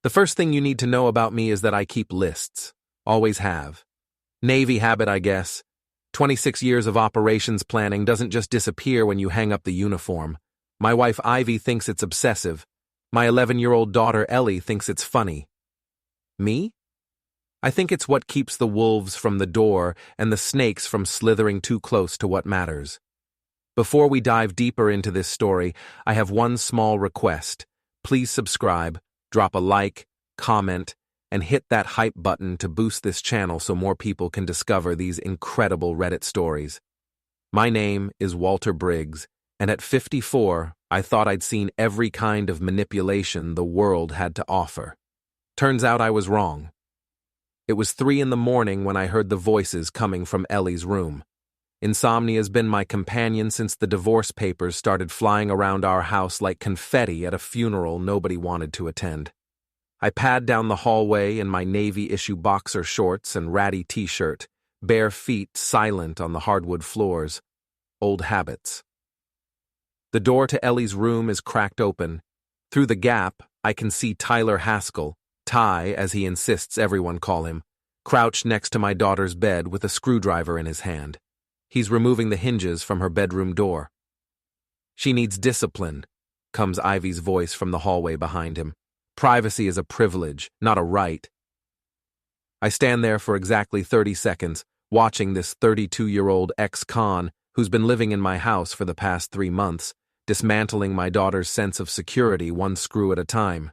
The first thing you need to know about me is that I keep lists. Always have. Navy habit, I guess. 26 years of operations planning doesn't just disappear when you hang up the uniform. My wife Ivy thinks it's obsessive. My 11-year-old daughter Ellie thinks it's funny. Me? I think it's what keeps the wolves from the door and the snakes from slithering too close to what matters. Before we dive deeper into this story, I have one small request. Please subscribe, drop a like, comment, and hit that hype button to boost this channel so more people can discover these incredible Reddit stories. My name is Walter Briggs, and at 54, I thought I'd seen every kind of manipulation the world had to offer. Turns out I was wrong. It was 3 a.m. when I heard the voices coming from Ellie's room. Insomnia's been my companion since the divorce papers started flying around our house like confetti at a funeral nobody wanted to attend. I pad down the hallway in my Navy-issue boxer shorts and ratty t-shirt, bare feet silent on the hardwood floors. Old habits. The door to Ellie's room is cracked open. Through the gap, I can see Tyler Haskell, Ty as he insists everyone call him, crouched next to my daughter's bed with a screwdriver in his hand. He's removing the hinges from her bedroom door. "She needs discipline," comes Ivy's voice from the hallway behind him. "Privacy is a privilege, not a right." I stand there for exactly 30 seconds, watching this 32-year-old ex-con who's been living in my house for the past 3 months, dismantling my daughter's sense of security one screw at a time.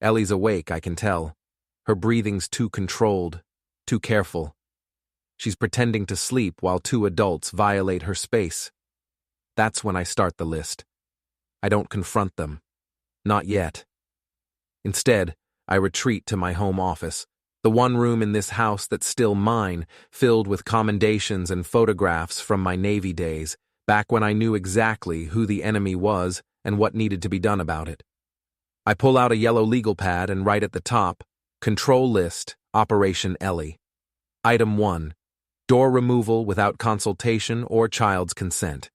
Ellie's awake, I can tell. Her breathing's too controlled, too careful. She's pretending to sleep while 2 adults violate her space. That's when I start the list. I don't confront them. Not yet. Instead, I retreat to my home office, the one room in this house that's still mine, filled with commendations and photographs from my Navy days, back when I knew exactly who the enemy was and what needed to be done about it. I pull out a yellow legal pad and write at the top, Control List, Operation Ellie. Item 1. Door removal without consultation or child's consent.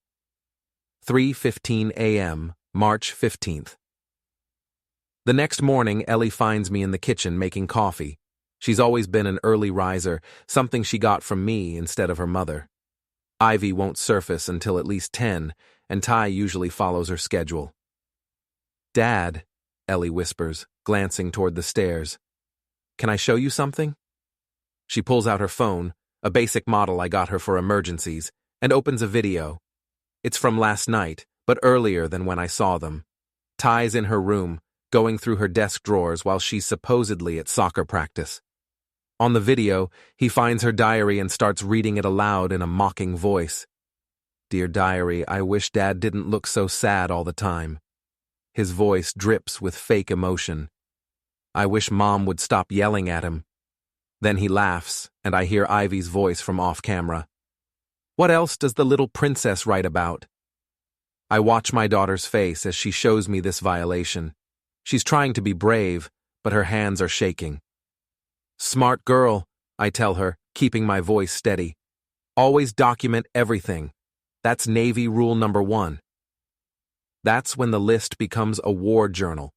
3:15 a.m., March 15th. The next morning, Ellie finds me in the kitchen making coffee. She's always been an early riser, something she got from me instead of her mother. Ivy won't surface until at least 10, and Ty usually follows her schedule. "Dad," Ellie whispers, glancing toward the stairs. "Can I show you something?" She pulls out her phone, a basic model I got her for emergencies, and opens a video. It's from last night, but earlier than when I saw them. Ty's in her room, going through her desk drawers while she's supposedly at soccer practice. On the video, he finds her diary and starts reading it aloud in a mocking voice. "Dear diary, I wish Dad didn't look so sad all the time." His voice drips with fake emotion. "I wish Mom would stop yelling at him." Then he laughs, and I hear Ivy's voice from off-camera. "What else does the little princess write about?" I watch my daughter's face as she shows me this violation. She's trying to be brave, but her hands are shaking. "Smart girl," I tell her, keeping my voice steady. "Always document everything. That's Navy rule number 1. That's when the list becomes a war journal.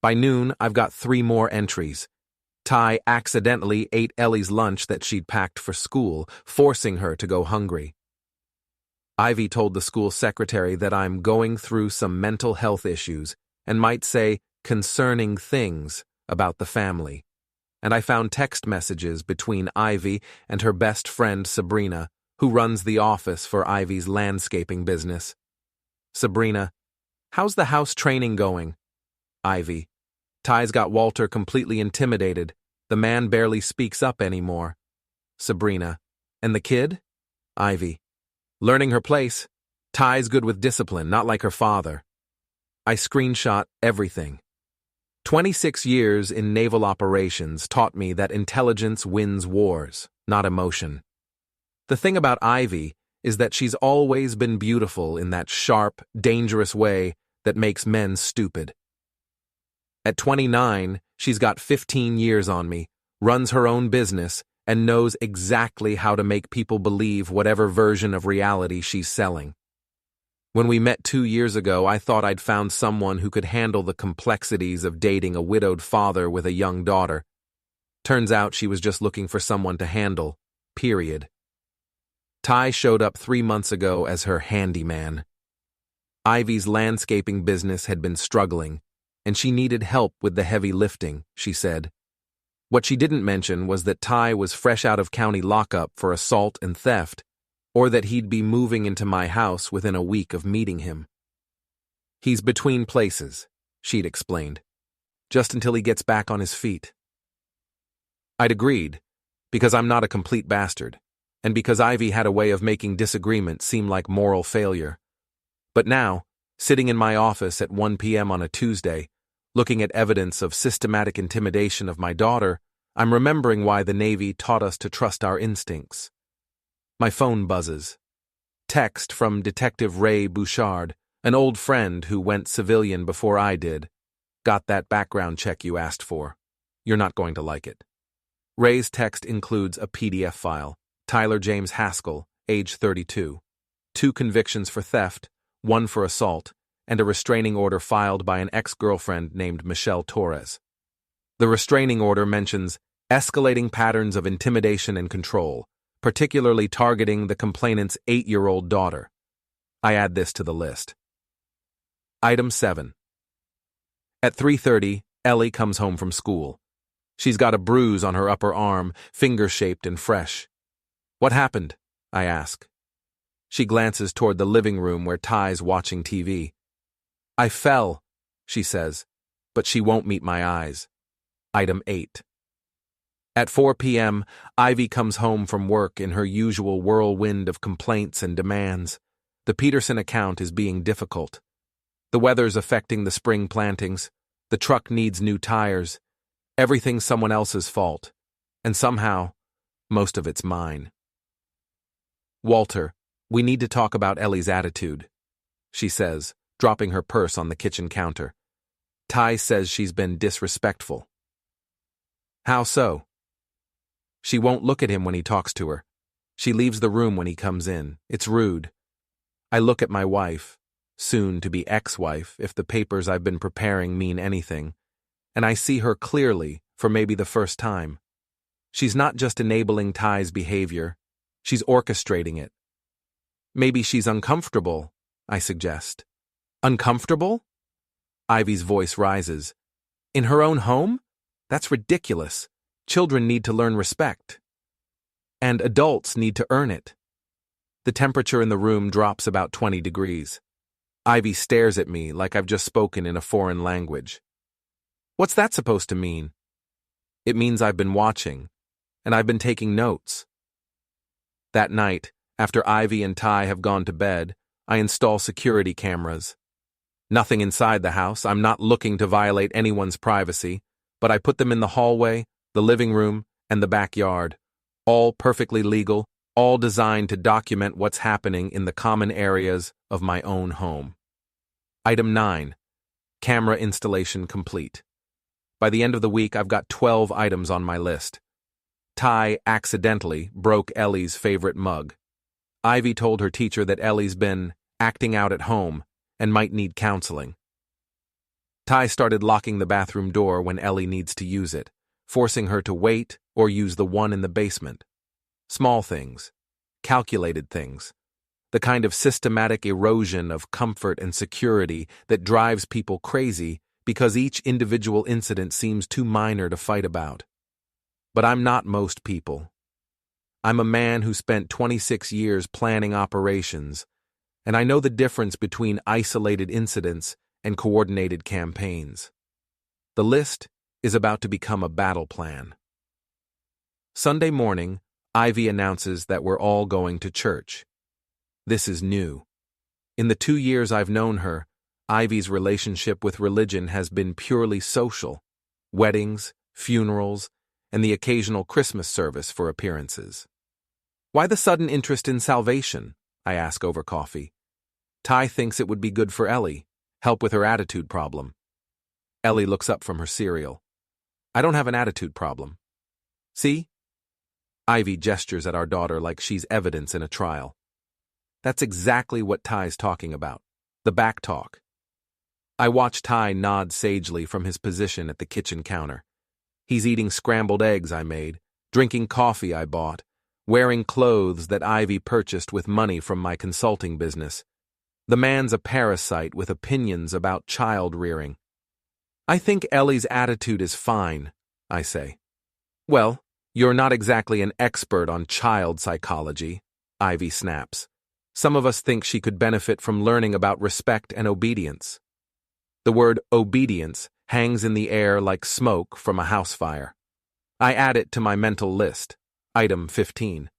By noon, I've got 3 more entries. Ty accidentally ate Ellie's lunch that she'd packed for school, forcing her to go hungry. Ivy told the school secretary that I'm going through some mental health issues and might say concerning things about the family. And I found text messages between Ivy and her best friend Sabrina, who runs the office for Ivy's landscaping business. Sabrina: "How's the house training going?" Ivy: "Ty's got Walter completely intimidated. The man barely speaks up anymore." Sabrina: "And the kid?" Ivy: "Learning her place. Ty's good with discipline, not like her father." I screenshot everything. 26 years in naval operations taught me that intelligence wins wars, not emotion. The thing about Ivy is that she's always been beautiful in that sharp, dangerous way that makes men stupid. At 29, she's got 15 years on me, runs her own business, and knows exactly how to make people believe whatever version of reality she's selling. When we met 2 years ago, I thought I'd found someone who could handle the complexities of dating a widowed father with a young daughter. Turns out she was just looking for someone to handle, period. Ty showed up 3 months ago as her handyman. Ivy's landscaping business had been struggling, and she needed help with the heavy lifting, she said. What she didn't mention was that Ty was fresh out of county lockup for assault and theft, or that he'd be moving into my house within a week of meeting him. He's between places, she'd explained, just until he gets back on his feet. I'd agreed, because I'm not a complete bastard, and because Ivy had a way of making disagreement seem like moral failure. But now, sitting in my office at 1 p.m. on a Tuesday, looking at evidence of systematic intimidation of my daughter, I'm remembering why the Navy taught us to trust our instincts. My phone buzzes. Text from Detective Ray Bouchard, an old friend who went civilian before I did. Got that background check you asked for. You're not going to like it. Ray's text includes a PDF file. Tyler James Haskell, age 32. 2 convictions for theft, 1 for assault, and a restraining order filed by an ex-girlfriend named Michelle Torres. The restraining order mentions escalating patterns of intimidation and control, particularly targeting the complainant's 8-year-old daughter. I add this to the list. Item 7. At 3:30, Ellie comes home from school. She's got a bruise on her upper arm, finger-shaped and fresh. What happened? I ask. She glances toward the living room where Ty's watching TV. I fell, she says, but she won't meet my eyes. Item 8. At 4 p.m., Ivy comes home from work in her usual whirlwind of complaints and demands. The Peterson account is being difficult. The weather's affecting the spring plantings. The truck needs new tires. Everything's someone else's fault. And somehow, most of it's mine. Walter, we need to talk about Ellie's attitude, she says, dropping her purse on the kitchen counter. Ty says she's been disrespectful. How so? She won't look at him when he talks to her. She leaves the room when he comes in. It's rude. I look at my wife, soon to be ex-wife if the papers I've been preparing mean anything, and I see her clearly for maybe the first time. She's not just enabling Ty's behavior, she's orchestrating it. Maybe she's uncomfortable, I suggest. Uncomfortable? Ivy's voice rises. In her own home? That's ridiculous. Children need to learn respect. And adults need to earn it. The temperature in the room drops about 20 degrees. Ivy stares at me like I've just spoken in a foreign language. What's that supposed to mean? It means I've been watching, and I've been taking notes. That night, after Ivy and Ty have gone to bed, I install security cameras. Nothing inside the house. I'm not looking to violate anyone's privacy, but I put them in the hallway, the living room, and the backyard. All perfectly legal, all designed to document what's happening in the common areas of my own home. Item 9. Camera installation complete. By the end of the week, I've got 12 items on my list. Ty accidentally broke Ellie's favorite mug. Ivy told her teacher that Ellie's been acting out at home and might need counseling. Ty started locking the bathroom door when Ellie needs to use it, forcing her to wait or use the one in the basement. Small things, calculated things, the kind of systematic erosion of comfort and security that drives people crazy because each individual incident seems too minor to fight about. But I'm not most people. I'm a man who spent 26 years planning operations, and I know the difference between isolated incidents and coordinated campaigns. The list is about to become a battle plan. Sunday morning, Ivy announces that we're all going to church. This is new. In the 2 years I've known her, Ivy's relationship with religion has been purely social: weddings, funerals, and the occasional Christmas service for appearances. Why the sudden interest in salvation? I ask over coffee. Ty thinks it would be good for Ellie, help with her attitude problem. Ellie looks up from her cereal. I don't have an attitude problem. See? Ivy gestures at our daughter like she's evidence in a trial. That's exactly what Ty's talking about. The back talk. I watch Ty nod sagely from his position at the kitchen counter. He's eating scrambled eggs I made, drinking coffee I bought, wearing clothes that Ivy purchased with money from my consulting business. The man's a parasite with opinions about child rearing. I think Ellie's attitude is fine, I say. Well, you're not exactly an expert on child psychology, Ivy snaps. Some of us think she could benefit from learning about respect and obedience. The word obedience hangs in the air like smoke from a house fire. I add it to my mental list. Item 15.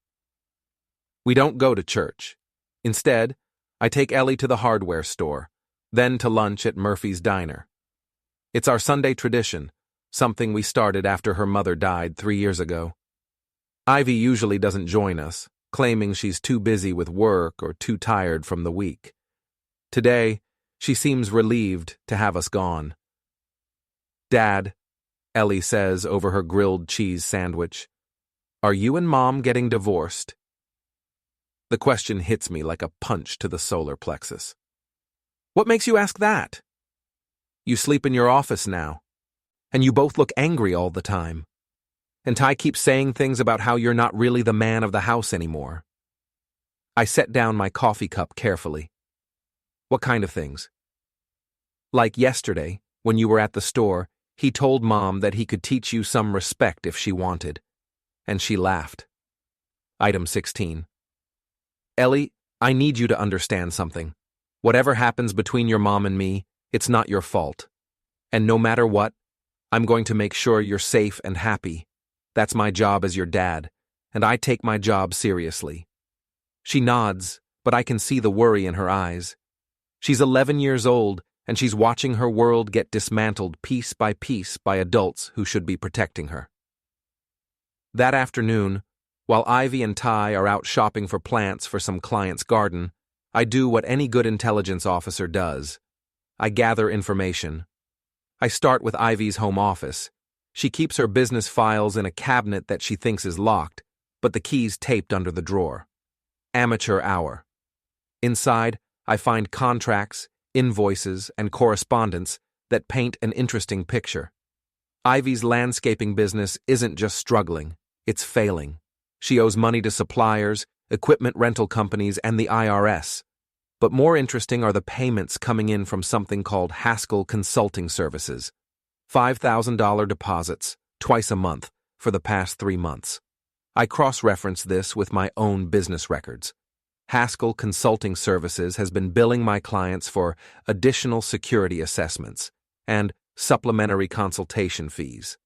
We don't go to church. Instead, I take Ellie to the hardware store, then to lunch at Murphy's Diner. It's our Sunday tradition, something we started after her mother died 3 years ago. Ivy usually doesn't join us, claiming she's too busy with work or too tired from the week. Today, she seems relieved to have us gone. Dad, Ellie says over her grilled cheese sandwich, are you and Mom getting divorced? The question hits me like a punch to the solar plexus. What makes you ask that? You sleep in your office now, and you both look angry all the time. And Ty keeps saying things about how you're not really the man of the house anymore. I set down my coffee cup carefully. What kind of things? Like yesterday, when you were at the store, he told Mom that he could teach you some respect if she wanted. And she laughed. Item 16. Ellie, I need you to understand something. Whatever happens between your mom and me, it's not your fault. And no matter what, I'm going to make sure you're safe and happy. That's my job as your dad, and I take my job seriously. She nods, but I can see the worry in her eyes. She's 11 years old, and she's watching her world get dismantled piece by adults who should be protecting her. That afternoon, while Ivy and Ty are out shopping for plants for some client's garden, I do what any good intelligence officer does. I gather information. I start with Ivy's home office. She keeps her business files in a cabinet that she thinks is locked, but the key's taped under the drawer. Amateur hour. Inside, I find contracts, invoices, and correspondence that paint an interesting picture. Ivy's landscaping business isn't just struggling, it's failing. She owes money to suppliers, equipment rental companies, and the IRS. But more interesting are the payments coming in from something called Haskell Consulting Services. $5,000 deposits, twice a month, for the past 3 months. I cross-reference this with my own business records. Haskell Consulting Services has been billing my clients for additional security assessments and supplementary consultation fees.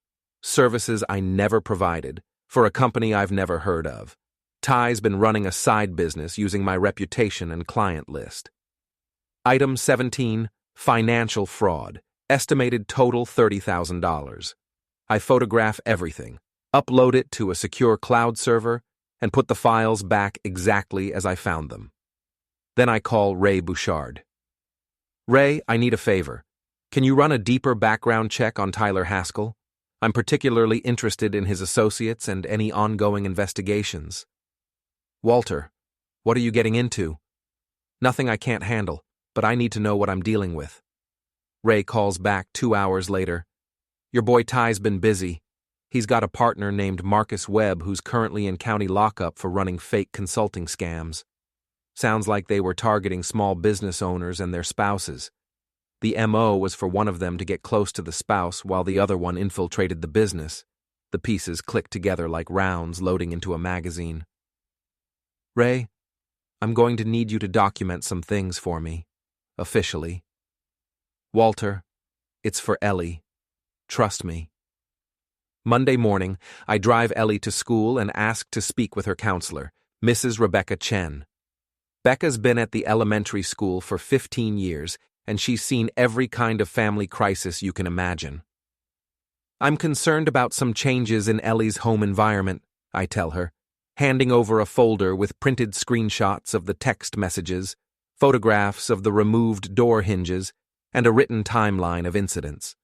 Services I never provided for a company I've never heard of. Ty's been running a side business using my reputation and client list. Item 17, financial fraud. Estimated total $30,000. I photograph everything, upload it to a secure cloud server, and put the files back exactly as I found them. Then I call Ray Bouchard. Ray, I need a favor. Can you run a deeper background check on Tyler Haskell? I'm particularly interested in his associates and any ongoing investigations. Walter, what are you getting into? Nothing I can't handle, but I need to know what I'm dealing with. Ray calls back 2 hours later. Your boy Ty's been busy. He's got a partner named Marcus Webb who's currently in county lockup for running fake consulting scams. Sounds like they were targeting small business owners and their spouses. The MO was for one of them to get close to the spouse while the other one infiltrated the business. The pieces clicked together like rounds loading into a magazine. Ray, I'm going to need you to document some things for me. Officially. Walter, it's for Ellie. Trust me. Monday morning, I drive Ellie to school and ask to speak with her counselor, Mrs. Rebecca Chen. Becca's been at the elementary school for 15 years, and she's seen every kind of family crisis you can imagine. I'm concerned about some changes in Ellie's home environment, I tell her, handing over a folder with printed screenshots of the text messages, photographs of the removed door hinges, and a written timeline of incidents.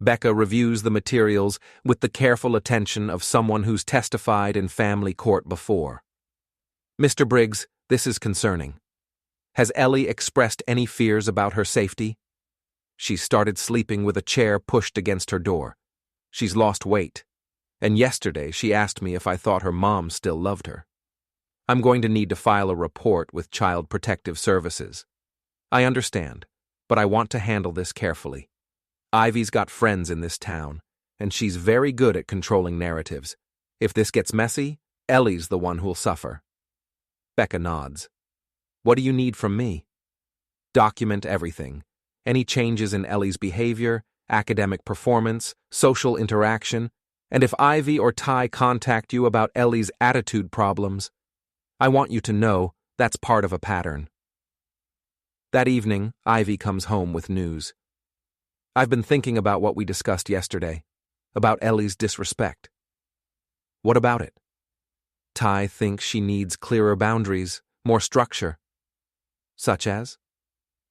Becca reviews the materials with the careful attention of someone who's testified in family court before. Mr. Briggs, This is concerning. Has Ellie expressed any fears about her safety? She started sleeping with a chair pushed against her door. She's lost weight. And yesterday she asked me if I thought her mom still loved her. I'm going to need to file a report with Child Protective Services. I understand, but I want to handle this carefully. Ivy's got friends in this town, and she's very good at controlling narratives. If this gets messy, Ellie's the one who'll suffer. Becca nods. What do you need from me? Document everything. Any changes in Ellie's behavior, academic performance, social interaction, and if Ivy or Ty contact you about Ellie's attitude problems, I want you to know that's part of a pattern. That evening, Ivy comes home with news. I've been thinking about what we discussed yesterday, about Ellie's disrespect. What about it? Ty thinks she needs clearer boundaries, more structure. Such as?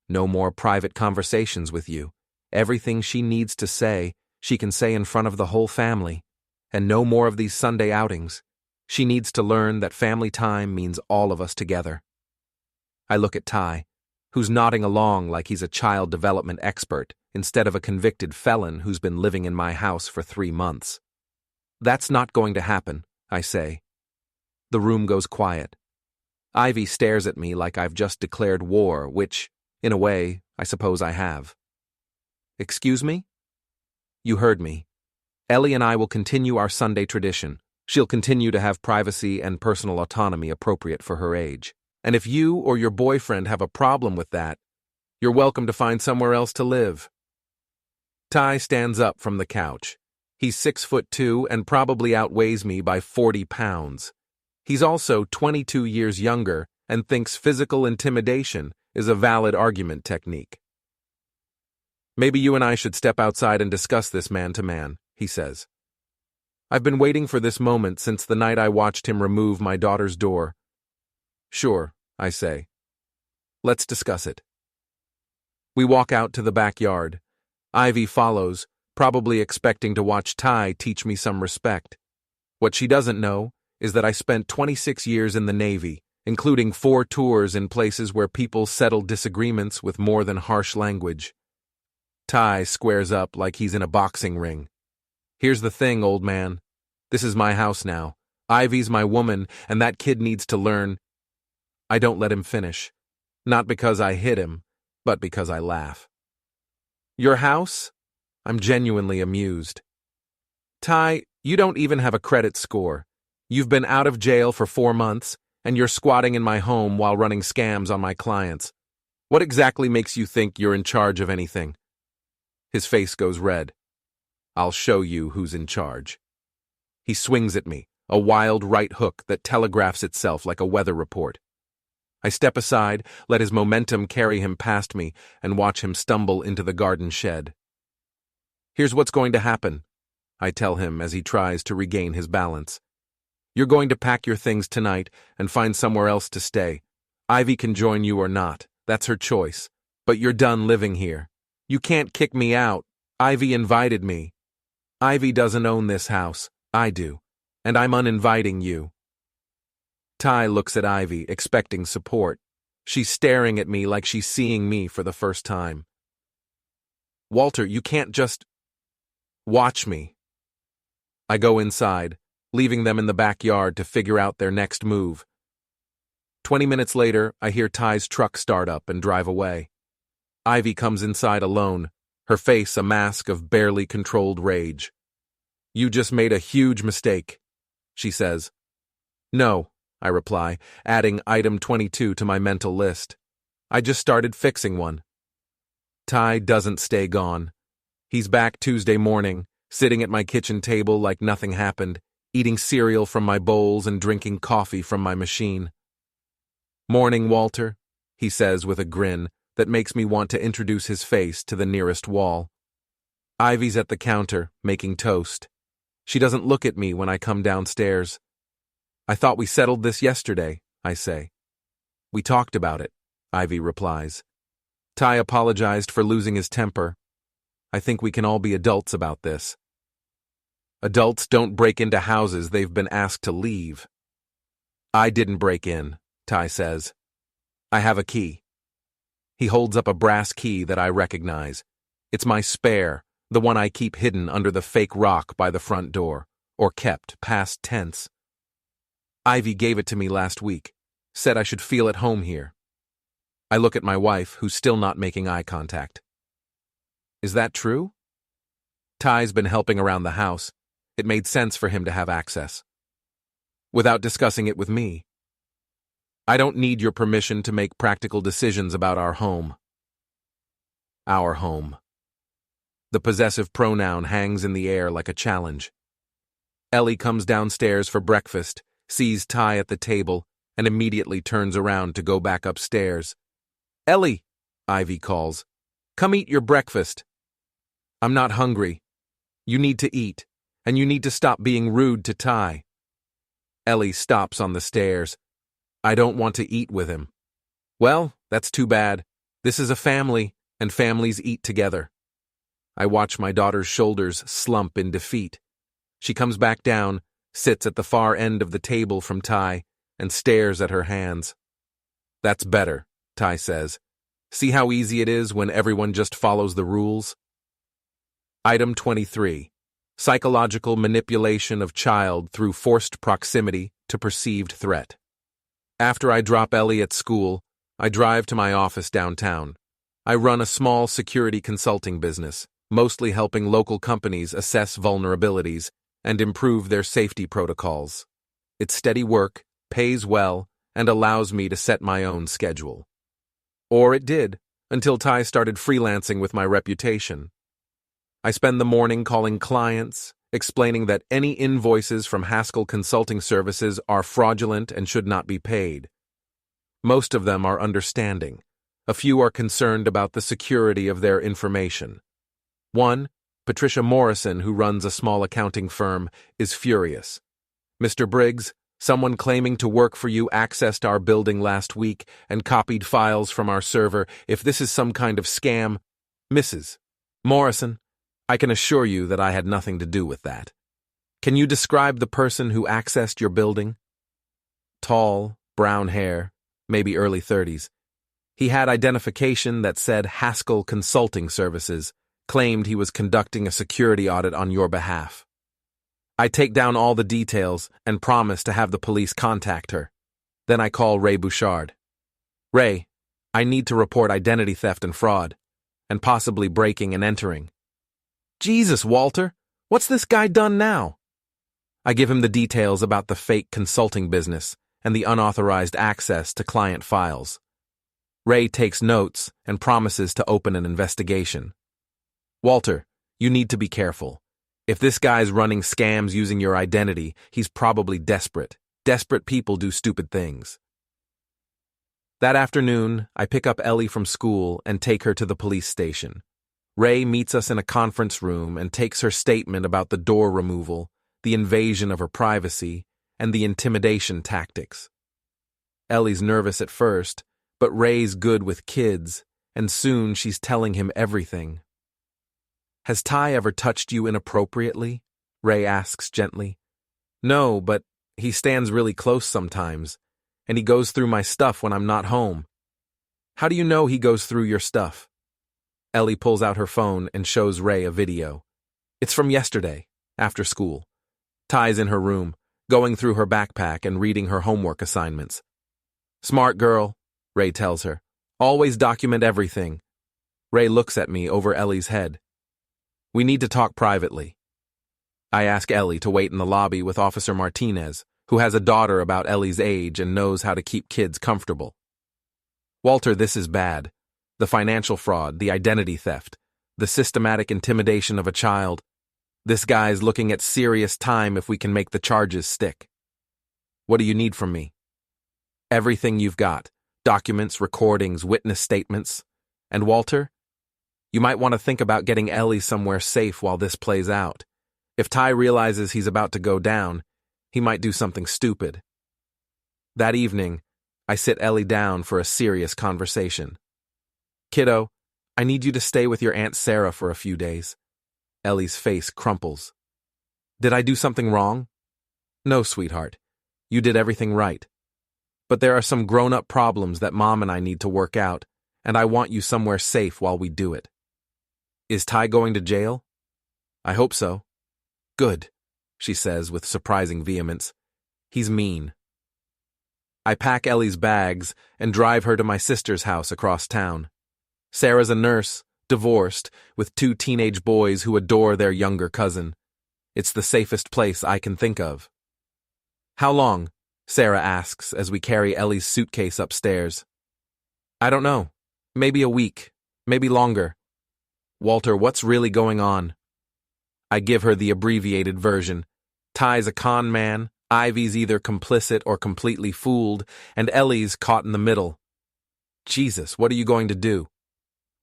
No more private conversations with you. Everything she needs to say, she can say in front of the whole family. And no more of these Sunday outings. She needs to learn that family time means all of us together. I look at Ty, who's nodding along like he's a child development expert instead of a convicted felon who's been living in my house for 3 months. That's not going to happen, I say. The room goes quiet. Ivy stares at me like I've just declared war, which, in a way, I suppose I have. Excuse me? You heard me. Ellie and I will continue our Sunday tradition. She'll continue to have privacy and personal autonomy appropriate for her age. And if you or your boyfriend have a problem with that, you're welcome to find somewhere else to live. Ty stands up from the couch. He's 6'2" and probably outweighs me by 40 pounds. He's also 22 years younger and thinks physical intimidation is a valid argument technique. Maybe you and I should step outside and discuss this man to man, he says. I've been waiting for this moment since the night I watched him remove my daughter's door. Sure, I say. Let's discuss it. We walk out to the backyard. Ivy follows, probably expecting to watch Ty teach me some respect. What she doesn't know is that I spent 26 years in the Navy, including 4 tours in places where people settled disagreements with more than harsh language. Ty squares up like he's in a boxing ring. Here's the thing, old man. This is my house now. Ivy's my woman, and that kid needs to learn. I don't let him finish. Not because I hit him, but because I laugh. Your house? I'm genuinely amused. Ty, you don't even have a credit score. You've been out of jail for 4 months, and you're squatting in my home while running scams on my clients. What exactly makes you think you're in charge of anything? His face goes red. I'll show you who's in charge. He swings at me, a wild right hook that telegraphs itself like a weather report. I step aside, let his momentum carry him past me, and watch him stumble into the garden shed. Here's what's going to happen, I tell him as he tries to regain his balance. You're going to pack your things tonight and find somewhere else to stay. Ivy can join you or not. That's her choice. But you're done living here. You can't kick me out. Ivy invited me. Ivy doesn't own this house. I do. And I'm uninviting you. Ty looks at Ivy, expecting support. She's staring at me like she's seeing me for the first time. Walter, you can't just... Watch me. I go inside, leaving them in the backyard to figure out their next move. 20 minutes later, I hear Ty's truck start up and drive away. Ivy comes inside alone, her face a mask of barely controlled rage. You just made a huge mistake, she says. No, I reply, adding item 22 to my mental list. I just started fixing one. Ty doesn't stay gone. He's back Tuesday morning, sitting at my kitchen table like nothing happened, eating cereal from my bowls and drinking coffee from my machine. Morning, Walter, he says with a grin that makes me want to introduce his face to the nearest wall. Ivy's at the counter, making toast. She doesn't look at me when I come downstairs. I thought we settled this yesterday, I say. We talked about it, Ivy replies. Ty apologized for losing his temper. I think we can all be adults about this. Adults don't break into houses they've been asked to leave. I didn't break in, Ty says. I have a key. He holds up a brass key that I recognize. It's my spare, the one I keep hidden under the fake rock by the front door, or kept, past tense. Ivy gave it to me last week, said I should feel at home here. I look at my wife, who's still not making eye contact. Is that true? Ty's been helping around the house. It made sense for him to have access. Without discussing it with me. I don't need your permission to make practical decisions about our home. Our home. The possessive pronoun hangs in the air like a challenge. Ellie comes downstairs for breakfast, sees Ty at the table, and immediately turns around to go back upstairs. Ellie, Ivy calls, come eat your breakfast. I'm not hungry. You need to eat, and you need to stop being rude to Ty. Ellie stops on the stairs. I don't want to eat with him. Well, that's too bad. This is a family, and families eat together. I watch my daughter's shoulders slump in defeat. She comes back down, sits at the far end of the table from Ty, and stares at her hands. That's better, Ty says. See how easy it is when everyone just follows the rules? Item 23. Psychological manipulation of child through forced proximity to perceived threat. After I drop Ellie at school, I drive to my office downtown. I run a small security consulting business, mostly helping local companies assess vulnerabilities and improve their safety protocols. It's steady work, pays well, and allows me to set my own schedule. Or it did, until Ty started freelancing with my reputation. I spend the morning calling clients, explaining that any invoices from Haskell Consulting Services are fraudulent and should not be paid. Most of them are understanding. A few are concerned about the security of their information. One, Patricia Morrison, who runs a small accounting firm, is furious. Mr. Briggs, someone claiming to work for you accessed our building last week and copied files from our server. If this is some kind of scam, Mrs. Morrison, I can assure you that I had nothing to do with that. Can you describe the person who accessed your building? Tall, brown hair, maybe early 30s. He had identification that said Haskell Consulting Services, claimed he was conducting a security audit on your behalf. I take down all the details and promise to have the police contact her. Then I call Ray Bouchard. Ray, I need to report identity theft and fraud, and possibly breaking and entering. Jesus, Walter, what's this guy done now? I give him the details about the fake consulting business and the unauthorized access to client files. Ray takes notes and promises to open an investigation. Walter, you need to be careful. If this guy's running scams using your identity, he's probably desperate. Desperate people do stupid things. That afternoon, I pick up Ellie from school and take her to the police station. Ray meets us in a conference room and takes her statement about the door removal, the invasion of her privacy, and the intimidation tactics. Ellie's nervous at first, but Ray's good with kids, and soon she's telling him everything. Has Ty ever touched you inappropriately? Ray asks gently. No, but he stands really close sometimes, and he goes through my stuff when I'm not home. How do you know he goes through your stuff? Ellie pulls out her phone and shows Ray a video. It's from yesterday, after school. Ty's in her room, going through her backpack and reading her homework assignments. Smart girl, Ray tells her. Always document everything. Ray looks at me over Ellie's head. We need to talk privately. I ask Ellie to wait in the lobby with Officer Martinez, who has a daughter about Ellie's age and knows how to keep kids comfortable. Walter, this is bad. The financial fraud, the identity theft, the systematic intimidation of a child. This guy's looking at serious time if we can make the charges stick. What do you need from me? Everything you've got. Documents, recordings, witness statements. And Walter, you might want to think about getting Ellie somewhere safe while this plays out. If Ty realizes he's about to go down, he might do something stupid. That evening, I sit Ellie down for a serious conversation. Kiddo, I need you to stay with your Aunt Sarah for a few days. Ellie's face crumples. Did I do something wrong? No, sweetheart. You did everything right. But there are some grown-up problems that Mom and I need to work out, and I want you somewhere safe while we do it. Is Ty going to jail? I hope so. Good, she says with surprising vehemence. He's mean. I pack Ellie's bags and drive her to my sister's house across town. Sarah's a nurse, divorced, with 2 teenage boys who adore their younger cousin. It's the safest place I can think of. How long? Sarah asks as we carry Ellie's suitcase upstairs. I don't know. Maybe a week. Maybe longer. Walter, what's really going on? I give her the abbreviated version. Ty's a con man, Ivy's either complicit or completely fooled, and Ellie's caught in the middle. Jesus, what are you going to do?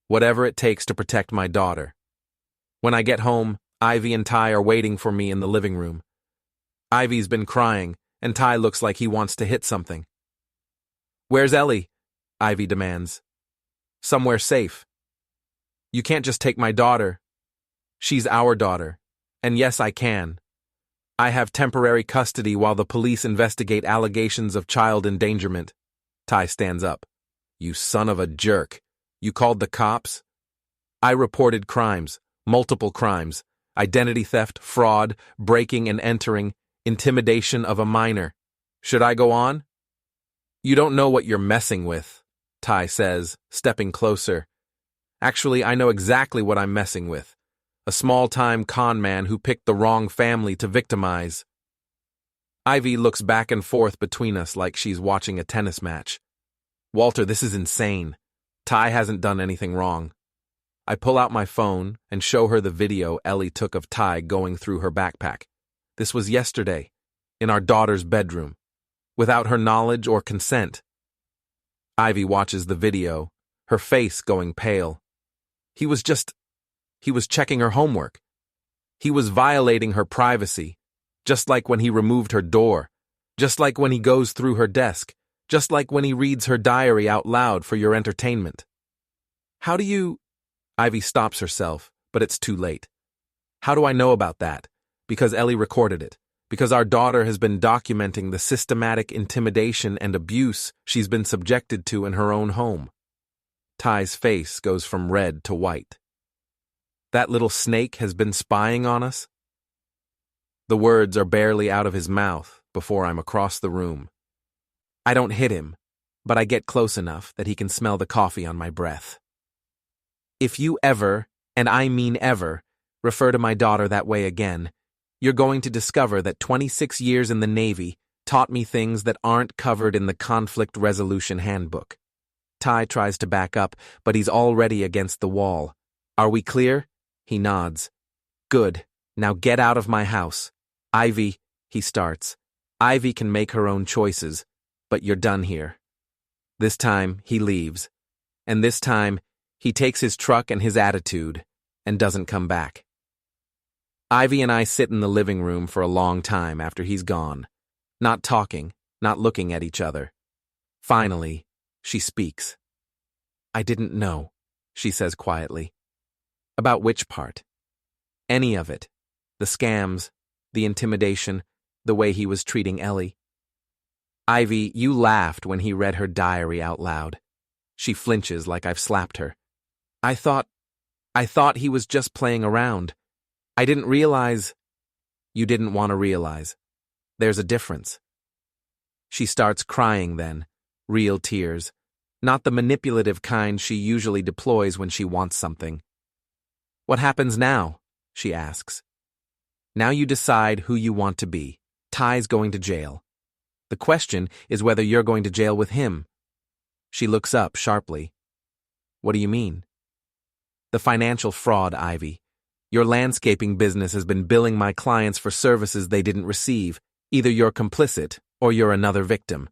Whatever it takes to protect my daughter. When I get home, Ivy and Ty are waiting for me in the living room. Ivy's been crying, and Ty looks like he wants to hit something. Where's Ellie? Ivy demands. Somewhere safe. You can't just take my daughter. She's our daughter. And yes, I can. I have temporary custody while the police investigate allegations of child endangerment. Ty stands up. You son of a jerk. You called the cops? I reported crimes, multiple crimes, identity theft, fraud, breaking and entering, intimidation of a minor. Should I go on? You don't know what you're messing with, Ty says, stepping closer. Actually, I know exactly what I'm messing with. A small-time con man who picked the wrong family to victimize. Ivy looks back and forth between us like she's watching a tennis match. Walter, this is insane. Ty hasn't done anything wrong. I pull out my phone and show her the video Ellie took of Ty going through her backpack. This was yesterday, in our daughter's bedroom, without her knowledge or consent. Ivy watches the video, her face going pale. He was checking her homework. He was violating her privacy, just like when he removed her door, just like when he goes through her desk, just like when he reads her diary out loud for your entertainment. How do you... Ivy stops herself, but it's too late. How do I know about that? Because Ellie recorded it. Because our daughter has been documenting the systematic intimidation and abuse she's been subjected to in her own home. Ty's face goes from red to white. That little snake has been spying on us? The words are barely out of his mouth before I'm across the room. I don't hit him, but I get close enough that he can smell the coffee on my breath. If you ever, and I mean ever, refer to my daughter that way again, you're going to discover that 26 years in the Navy taught me things that aren't covered in the Conflict Resolution Handbook. Ty tries to back up, but he's already against the wall. Are we clear? He nods. Good. Now get out of my house. Ivy, he starts. Ivy can make her own choices, but you're done here. This time, he leaves. And this time, he takes his truck and his attitude and doesn't come back. Ivy and I sit in the living room for a long time after he's gone, not talking, not looking at each other. Finally, she speaks. I didn't know, she says quietly. About which part? Any of it. The scams, the intimidation, the way he was treating Ellie. Ivy, you laughed when he read her diary out loud. She flinches like I've slapped her. I thought he was just playing around. I didn't realize. You didn't want to realize. There's a difference. She starts crying then, real tears, not the manipulative kind she usually deploys when she wants something. What happens now? She asks. Now you decide who you want to be. Ty's going to jail. The question is whether you're going to jail with him. She looks up sharply. What do you mean? The financial fraud, Ivy. Your landscaping business has been billing my clients for services they didn't receive. Either you're complicit or you're another victim.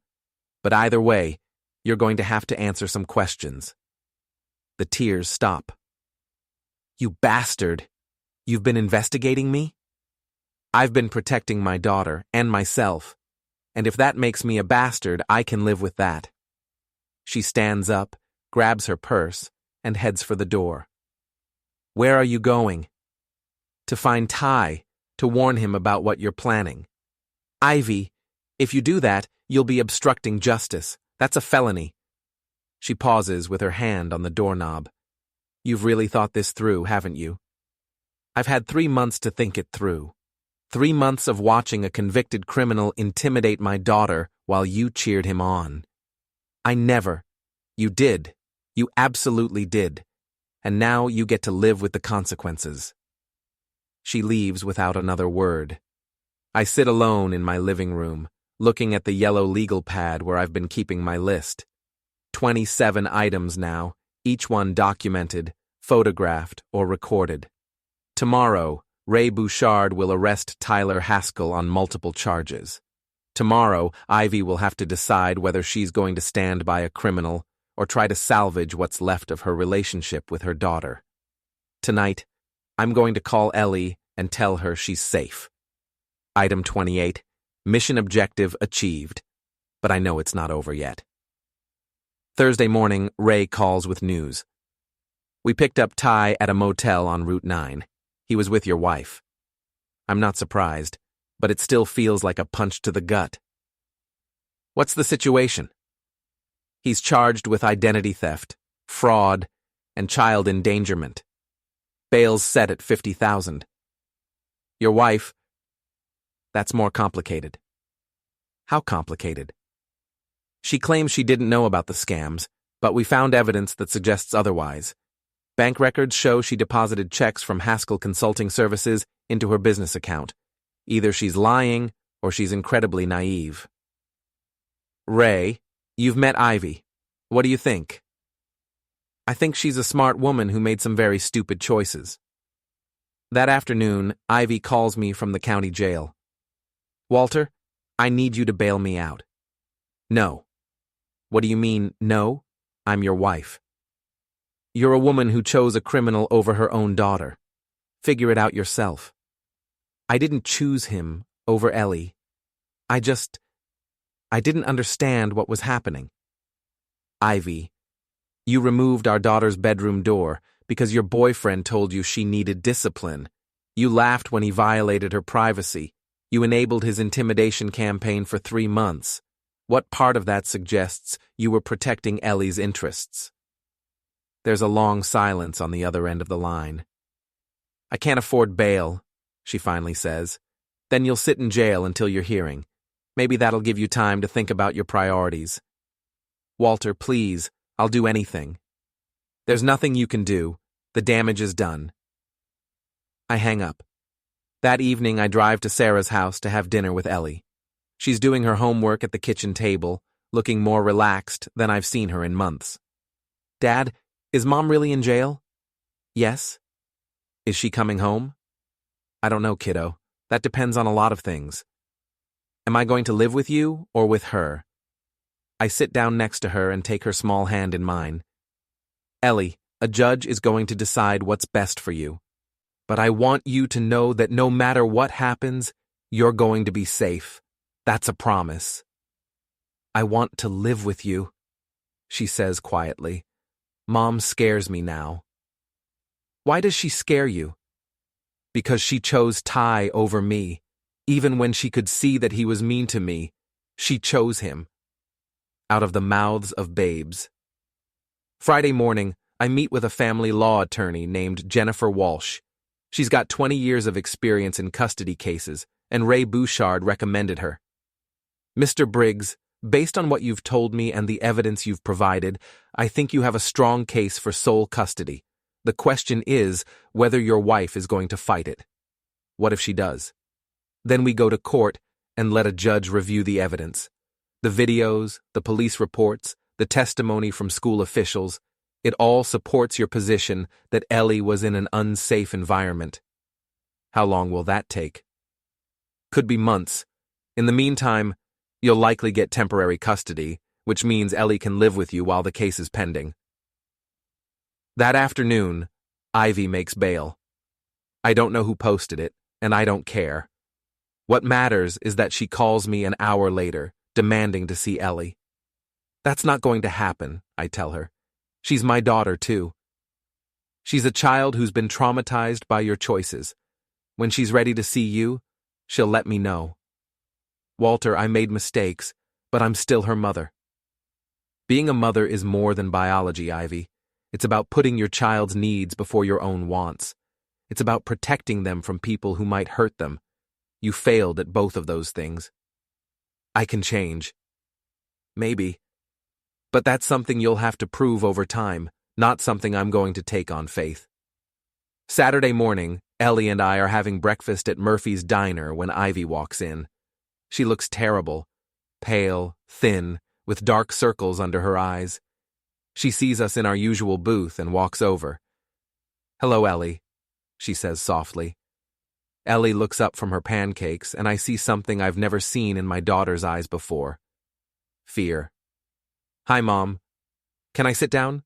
But either way, you're going to have to answer some questions. The tears stop. You bastard! You've been investigating me? I've been protecting my daughter and myself, and if that makes me a bastard, I can live with that. She stands up, grabs her purse, and heads for the door. Where are you going? To find Ty, to warn him about what you're planning. Ivy, If you do that, you'll be obstructing justice. That's a felony. She pauses with her hand on the doorknob. You've really thought this through, haven't you? I've had 3 months to think it through. 3 months of watching a convicted criminal intimidate my daughter while you cheered him on. I never. You did. You absolutely did. And now you get to live with the consequences. She leaves without another word. I sit alone in my living room, looking at the yellow legal pad where I've been keeping my list. 27 items now, each one documented, photographed, or recorded. Tomorrow, Ray Bouchard will arrest Tyler Haskell on multiple charges. Tomorrow, Ivy will have to decide whether she's going to stand by a criminal or try to salvage what's left of her relationship with her daughter. Tonight, I'm going to call Ellie and tell her she's safe. Item 28, mission objective achieved. But I know it's not over yet. Thursday morning, Ray calls with news. We picked up Ty at a motel on Route 9. He was with your wife. I'm not surprised, but it still feels like a punch to the gut. What's the situation? He's charged with identity theft, fraud, and child endangerment. Bail's set at $50,000. Your wife? That's more complicated. How complicated? She claims she didn't know about the scams, but we found evidence that suggests otherwise. Bank records show she deposited checks from Haskell Consulting Services into her business account. Either she's lying or she's incredibly naive. Ray, you've met Ivy. What do you think? I think she's a smart woman who made some very stupid choices. That afternoon, Ivy calls me from the county jail. Walter, I need you to bail me out. No. What do you mean, no? I'm your wife. You're a woman who chose a criminal over her own daughter. Figure it out yourself. I didn't choose him over Ellie. I didn't understand what was happening. Ivy, you removed our daughter's bedroom door because your boyfriend told you she needed discipline. You laughed when he violated her privacy. You enabled his intimidation campaign for 3 months. What part of that suggests you were protecting Ellie's interests? There's a long silence on the other end of the line. I can't afford bail, she finally says. Then you'll sit in jail until your hearing. Maybe that'll give you time to think about your priorities. Walter, please, I'll do anything. There's nothing you can do. The damage is done. I hang up. That evening I drive to Sarah's house to have dinner with Ellie. She's doing her homework at the kitchen table, looking more relaxed than I've seen her in months. Dad, is Mom really in jail? Yes. Is she coming home? I don't know, kiddo. That depends on a lot of things. Am I going to live with you or with her? I sit down next to her and take her small hand in mine. Ellie, a judge is going to decide what's best for you. But I want you to know that no matter what happens, you're going to be safe. That's a promise. I want to live with you, she says quietly. Mom scares me now. Why does she scare you? Because she chose Ty over me. Even when she could see that he was mean to me, she chose him. Out of the mouths of babes. Friday morning, I meet with a family law attorney named Jennifer Walsh. She's got 20 years of experience in custody cases, and Ray Bouchard recommended her. Mr. Briggs, based on what you've told me and the evidence you've provided, I think you have a strong case for sole custody. The question is whether your wife is going to fight it. What if she does? Then we go to court and let a judge review the evidence. The videos, the police reports, the testimony from school officials, it all supports your position that Ellie was in an unsafe environment. How long will that take? Could be months. In the meantime, you'll likely get temporary custody, which means Ellie can live with you while the case is pending. That afternoon, Ivy makes bail. I don't know who posted it, and I don't care. What matters is that she calls me an hour later, demanding to see Ellie. That's not going to happen, I tell her. She's my daughter, too. She's a child who's been traumatized by your choices. When she's ready to see you, she'll let me know. Walter, I made mistakes, but I'm still her mother. Being a mother is more than biology, Ivy. It's about putting your child's needs before your own wants. It's about protecting them from people who might hurt them. You failed at both of those things. I can change. Maybe. But that's something you'll have to prove over time, not something I'm going to take on faith. Saturday morning, Ellie and I are having breakfast at Murphy's Diner when Ivy walks in. She looks terrible, pale, thin, with dark circles under her eyes. She sees us in our usual booth and walks over. "Hello, Ellie," she says softly. Ellie looks up from her pancakes, and I see something I've never seen in my daughter's eyes before. Fear. "Hi, Mom. Can I sit down?"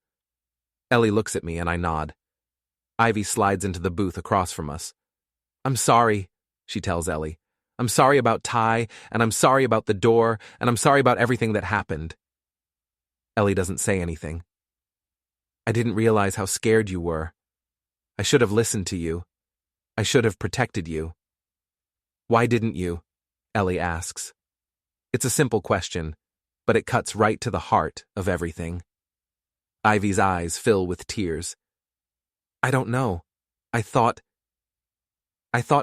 Ellie looks at me and I nod. Ivy slides into the booth across from us. "I'm sorry," she tells Ellie. "I'm sorry about Ty, and I'm sorry about the door, and I'm sorry about everything that happened." Ellie doesn't say anything. "I didn't realize how scared you were. I should have listened to you. I should have protected you." "Why didn't you?" Ellie asks. It's a simple question, but it cuts right to the heart of everything. Ivy's eyes fill with tears. "I don't know. I thought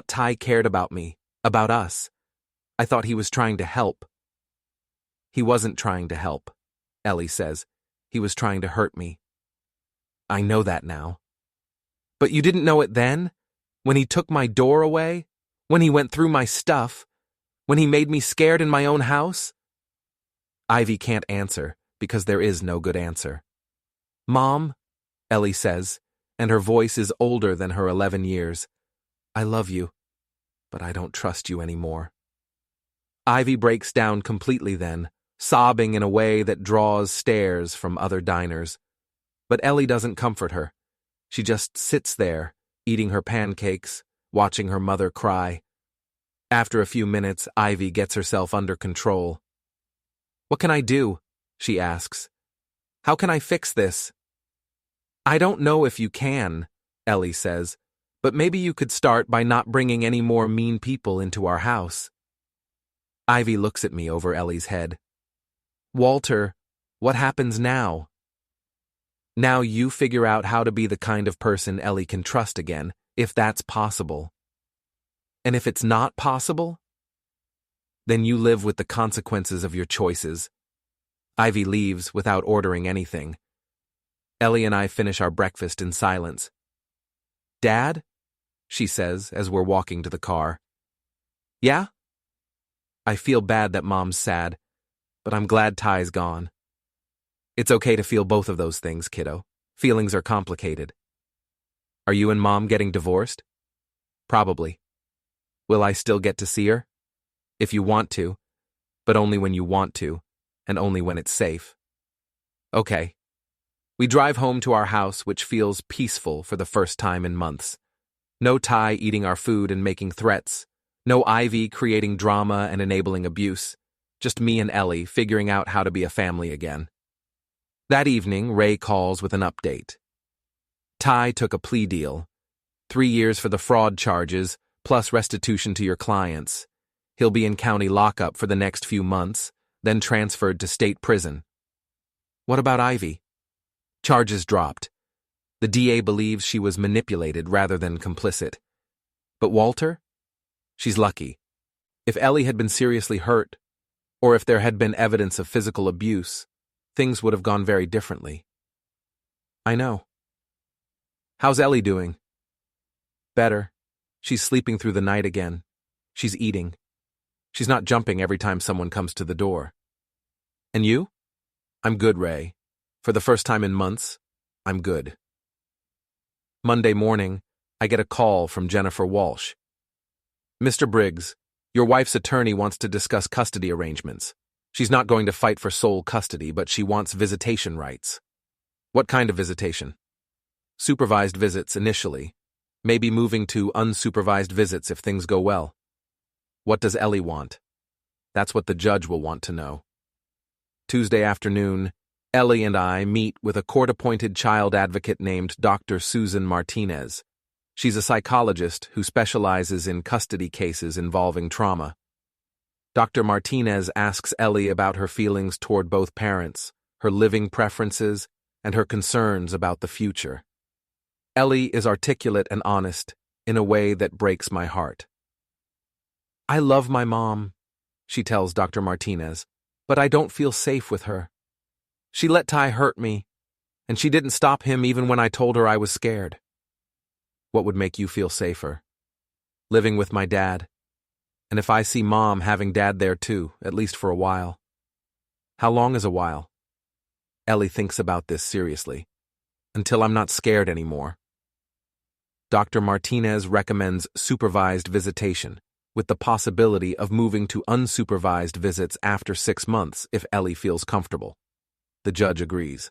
Ty cared about me, about us. I thought he was trying to help." "He wasn't trying to help," Ellie says. "He was trying to hurt me." "I know that now." "But you didn't know it then? When he took my door away? When he went through my stuff? When he made me scared in my own house?" Ivy can't answer because there is no good answer. "Mom," Ellie says, and her voice is older than her 11 years. "I love you, but I don't trust you anymore." Ivy breaks down completely then, sobbing in a way that draws stares from other diners. But Ellie doesn't comfort her. She just sits there, eating her pancakes, watching her mother cry. After a few minutes, Ivy gets herself under control. "What can I do?" she asks. "How can I fix this?" "I don't know if you can," Ellie says, "but maybe you could start by not bringing any more mean people into our house." Ivy looks at me over Ellie's head. "Walter, what happens now?" "Now you figure out how to be the kind of person Ellie can trust again, if that's possible. And if it's not possible, then you live with the consequences of your choices." Ivy leaves without ordering anything. Ellie and I finish our breakfast in silence. "Dad?" she says as we're walking to the car. "Yeah?" I feel bad that Mom's sad, but I'm glad Ty's gone. It's okay to feel both of those things, kiddo. Feelings are complicated. "Are you and Mom getting divorced?" "Probably." "Will I still get to see her?" "If you want to, but only when you want to, and only when it's safe." "Okay." We drive home to our house, which feels peaceful for the first time in months. No Ty eating our food and making threats. No Ivy creating drama and enabling abuse. Just me and Ellie figuring out how to be a family again. That evening, Ray calls with an update. Ty took a plea deal. 3 years for the fraud charges, plus restitution to your clients. He'll be in county lockup for the next few months, then transferred to state prison. What about Ivy? Charges dropped. The DA believes she was manipulated rather than complicit. But Walter? She's lucky. If Ellie had been seriously hurt, or if there had been evidence of physical abuse, things would have gone very differently. I know. How's Ellie doing? Better. She's sleeping through the night again. She's eating. She's not jumping every time someone comes to the door. And you? I'm good, Ray. For the first time in months, I'm good. Monday morning, I get a call from Jennifer Walsh. "Mr. Briggs, your wife's attorney wants to discuss custody arrangements. She's not going to fight for sole custody, but she wants visitation rights." "What kind of visitation?" "Supervised visits initially. Maybe moving to unsupervised visits if things go well." "What does Ellie want?" "That's what the judge will want to know." Tuesday afternoon, Ellie and I meet with a court-appointed child advocate named Dr. Susan Martinez. She's a psychologist who specializes in custody cases involving trauma. Dr. Martinez asks Ellie about her feelings toward both parents, her living preferences, and her concerns about the future. Ellie is articulate and honest in a way that breaks my heart. "I love my mom," she tells Dr. Martinez, "but I don't feel safe with her. She let Ty hurt me, and she didn't stop him even when I told her I was scared." "What would make you feel safer?" "Living with my dad. And if I see Mom having Dad there too, at least for a while." "How long is a while?" Ellie thinks about this seriously. "Until I'm not scared anymore." Dr. Martinez recommends supervised visitation, with the possibility of moving to unsupervised visits after 6 months if Ellie feels comfortable. The judge agrees.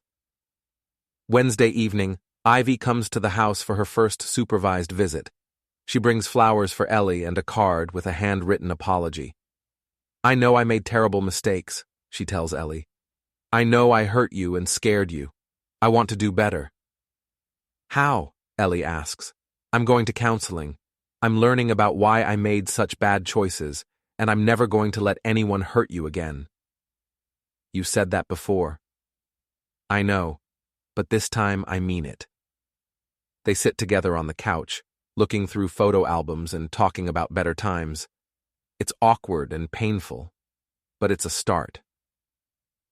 Wednesday evening, Ivy comes to the house for her first supervised visit. She brings flowers for Ellie and a card with a handwritten apology. "I know I made terrible mistakes," she tells Ellie. "I know I hurt you and scared you. I want to do better." "How?" Ellie asks. "I'm going to counseling. I'm learning about why I made such bad choices, and I'm never going to let anyone hurt you again." "You said that before." "I know, but this time I mean it." They sit together on the couch, looking through photo albums and talking about better times. It's awkward and painful, but it's a start.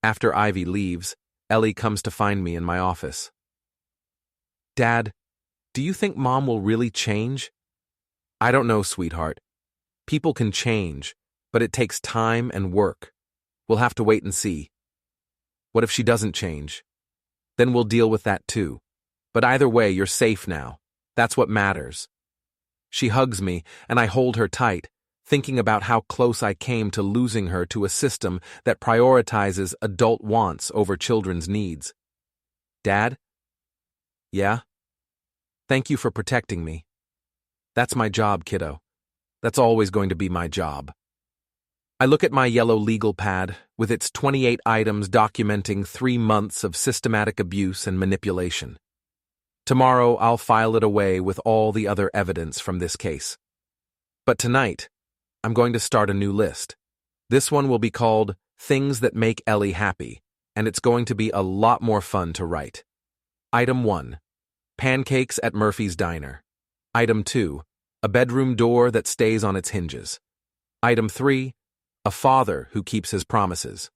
After Ivy leaves, Ellie comes to find me in my office. "Dad, do you think Mom will really change?" "I don't know, sweetheart. People can change, but it takes time and work. We'll have to wait and see." "What if she doesn't change?" "Then we'll deal with that too. But either way, you're safe now. That's what matters." She hugs me, and I hold her tight, thinking about how close I came to losing her to a system that prioritizes adult wants over children's needs. "Dad?" "Yeah?" "Thank you for protecting me." "That's my job, kiddo. That's always going to be my job." I look at my yellow legal pad, with its 28 items documenting 3 months of systematic abuse and manipulation. Tomorrow, I'll file it away with all the other evidence from this case. But tonight, I'm going to start a new list. This one will be called Things That Make Ellie Happy, and it's going to be a lot more fun to write. Item 1. Pancakes at Murphy's Diner. Item 2. A bedroom door that stays on its hinges. Item 3. A father who keeps his promises.